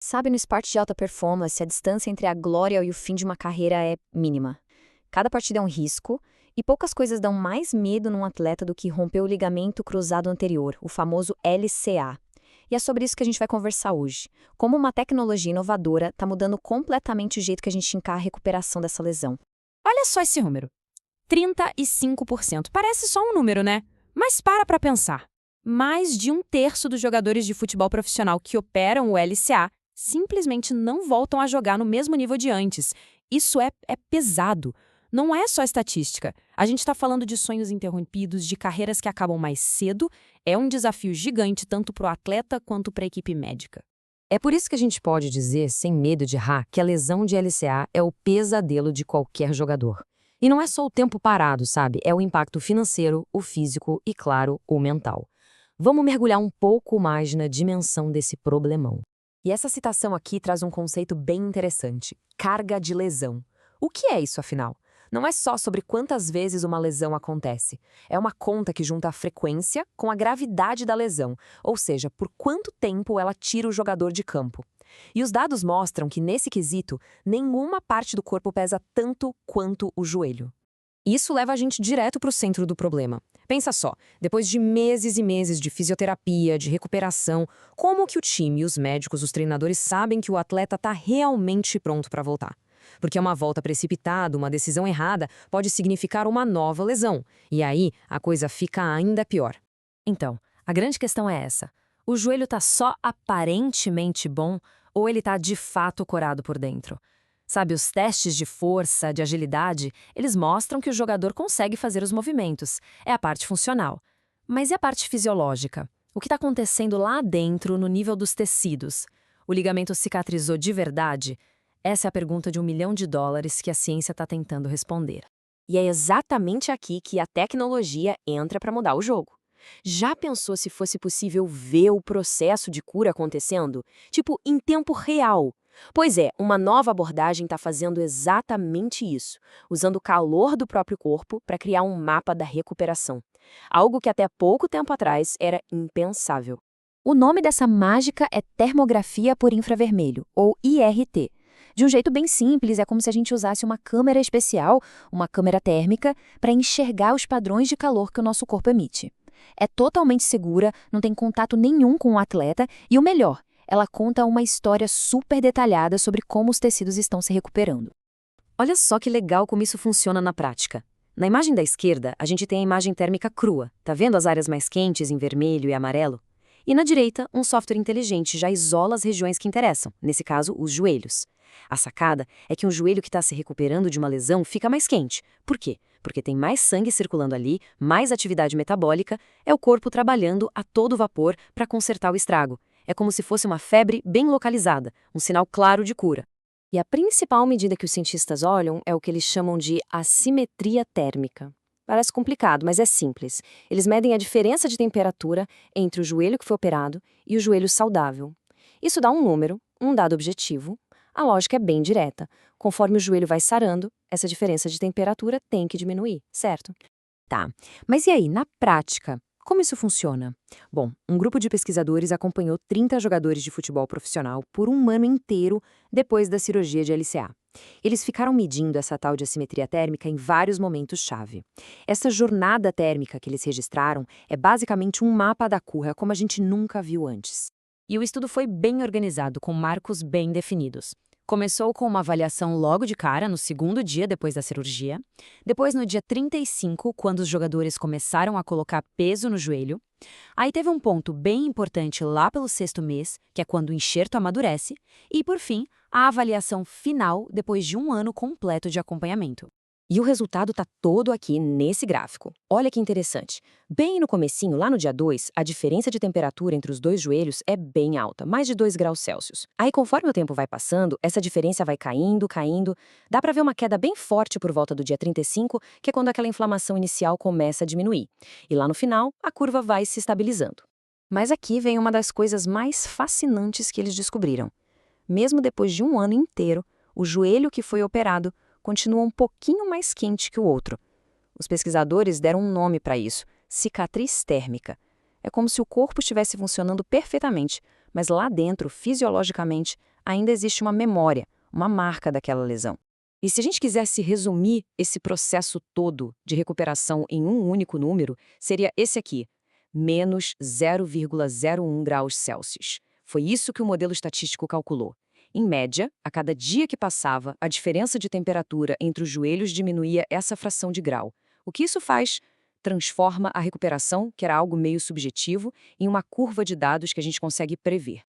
Sabe, no esporte de alta performance, a distância entre a glória e o fim de uma carreira é mínima. Cada partida é um risco, e poucas coisas dão mais medo num atleta do que romper o ligamento cruzado anterior, o famoso LCA. E é sobre isso que a gente vai conversar hoje. Como uma tecnologia inovadora está mudando completamente o jeito que a gente encara a recuperação dessa lesão. Olha só esse número. 35%. Parece só um número, né? Mas para pensar. Mais de um terço dos jogadores de futebol profissional que operam o LCA simplesmente não voltam a jogar no mesmo nível de antes. Isso é pesado. Não é só estatística. A gente está falando de sonhos interrompidos, de carreiras que acabam mais cedo. É um desafio gigante tanto para o atleta quanto para a equipe médica. É por isso que a gente pode dizer, sem medo de errar, que a lesão de LCA é o pesadelo de qualquer jogador. E não é só o tempo parado, sabe? É o impacto financeiro, o físico e, claro, o mental. Vamos mergulhar um pouco mais na dimensão desse problemão. E essa citação aqui traz um conceito bem interessante: carga de lesão. O que é isso, afinal? Não é só sobre quantas vezes uma lesão acontece. É uma conta que junta a frequência com a gravidade da lesão, ou seja, por quanto tempo ela tira o jogador de campo. E os dados mostram que, nesse quesito, nenhuma parte do corpo pesa tanto quanto o joelho. Isso leva a gente direto para o centro do problema. Pensa só, depois de meses e meses de fisioterapia, de recuperação, como que o time, os médicos, os treinadores sabem que o atleta está realmente pronto para voltar? Porque uma volta precipitada, uma decisão errada, pode significar uma nova lesão. E aí, a coisa fica ainda pior. Então, a grande questão é essa. O joelho está só aparentemente bom ou ele está de fato corado por dentro? Sabe, os testes de força, de agilidade, eles mostram que o jogador consegue fazer os movimentos. É a parte funcional. Mas e a parte fisiológica? O que está acontecendo lá dentro, no nível dos tecidos? O ligamento cicatrizou de verdade? Essa é a pergunta de $1 milhão que a ciência está tentando responder. E é exatamente aqui que a tecnologia entra para mudar o jogo. Já pensou se fosse possível ver o processo de cura acontecendo? Tipo, em tempo real? Pois é, uma nova abordagem está fazendo exatamente isso, usando o calor do próprio corpo para criar um mapa da recuperação. Algo que até pouco tempo atrás era impensável. O nome dessa mágica é termografia por infravermelho, ou IRT. De um jeito bem simples, é como se a gente usasse uma câmera especial, uma câmera térmica, para enxergar os padrões de calor que o nosso corpo emite. É totalmente segura, não tem contato nenhum com o atleta e o melhor, ela conta uma história super detalhada sobre como os tecidos estão se recuperando. Olha só que legal como isso funciona na prática. Na imagem da esquerda, a gente tem a imagem térmica crua. Tá vendo as áreas mais quentes em vermelho e amarelo? E na direita, um software inteligente já isola as regiões que interessam, nesse caso, os joelhos. A sacada é que um joelho que está se recuperando de uma lesão fica mais quente. Por quê? Porque tem mais sangue circulando ali, mais atividade metabólica, é o corpo trabalhando a todo vapor para consertar o estrago. É como se fosse uma febre bem localizada, um sinal claro de cura. E a principal medida que os cientistas olham é o que eles chamam de assimetria térmica. Parece complicado, mas é simples. Eles medem a diferença de temperatura entre o joelho que foi operado e o joelho saudável. Isso dá um número, um dado objetivo. A lógica é bem direta. Conforme o joelho vai sarando, essa diferença de temperatura tem que diminuir, certo? Tá, mas e aí, na prática? Como isso funciona? Bom, um grupo de pesquisadores acompanhou 30 jogadores de futebol profissional por um ano inteiro depois da cirurgia de LCA. Eles ficaram medindo essa tal de assimetria térmica em vários momentos-chave. Essa jornada térmica que eles registraram é basicamente um mapa da cura como a gente nunca viu antes. E o estudo foi bem organizado, com marcos bem definidos. Começou com uma avaliação logo de cara, no segundo dia depois da cirurgia. Depois, no dia 35, quando os jogadores começaram a colocar peso no joelho. Aí teve um ponto bem importante lá pelo 6º mês, que é quando o enxerto amadurece. E, por fim, a avaliação final depois de um ano completo de acompanhamento. E o resultado está todo aqui nesse gráfico. Olha que interessante. Bem no comecinho, lá no dia 2, a diferença de temperatura entre os dois joelhos é bem alta, mais de 2 graus Celsius. Aí, conforme o tempo vai passando, essa diferença vai caindo, caindo. Dá para ver uma queda bem forte por volta do dia 35, que é quando aquela inflamação inicial começa a diminuir. E lá no final, a curva vai se estabilizando. Mas aqui vem uma das coisas mais fascinantes que eles descobriram. Mesmo depois de um ano inteiro, o joelho que foi operado continua um pouquinho mais quente que o outro. Os pesquisadores deram um nome para isso, cicatriz térmica. É como se o corpo estivesse funcionando perfeitamente, mas lá dentro, fisiologicamente, ainda existe uma memória, uma marca daquela lesão. E se a gente quisesse resumir esse processo todo de recuperação em um único número, seria esse aqui, menos 0,01 graus Celsius. Foi isso que o modelo estatístico calculou. Em média, a cada dia que passava, a diferença de temperatura entre os joelhos diminuía essa fração de grau. O que isso faz? Transforma a recuperação, que era algo meio subjetivo, em uma curva de dados que a gente consegue prever.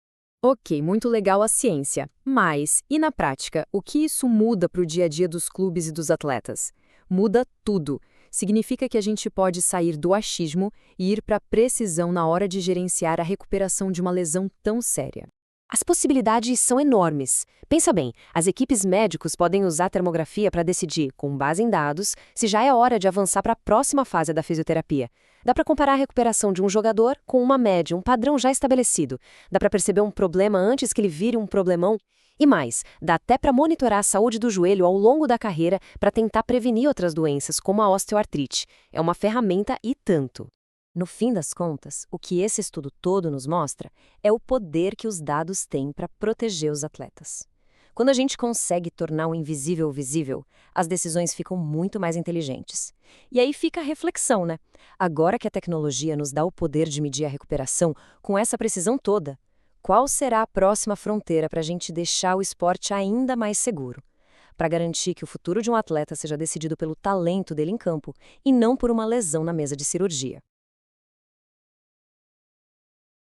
Ok, muito legal a ciência. Mas, e na prática, o que isso muda para o dia a dia dos clubes e dos atletas? Muda tudo. Significa que a gente pode sair do achismo e ir para a precisão na hora de gerenciar a recuperação de uma lesão tão séria. As possibilidades são enormes. Pensa bem, as equipes médicos podem usar a termografia para decidir, com base em dados, se já é hora de avançar para a próxima fase da fisioterapia. Dá para comparar a recuperação de um jogador com uma média, um padrão já estabelecido. Dá para perceber um problema antes que ele vire um problemão. E mais, dá até para monitorar a saúde do joelho ao longo da carreira para tentar prevenir outras doenças, como a osteoartrite. É uma ferramenta e tanto. No fim das contas, o que esse estudo todo nos mostra é o poder que os dados têm para proteger os atletas. Quando a gente consegue tornar o invisível visível, as decisões ficam muito mais inteligentes. E aí fica a reflexão, né? Agora que a tecnologia nos dá o poder de medir a recuperação com essa precisão toda, qual será a próxima fronteira para a gente deixar o esporte ainda mais seguro? Para garantir que o futuro de um atleta seja decidido pelo talento dele em campo e não por uma lesão na mesa de cirurgia.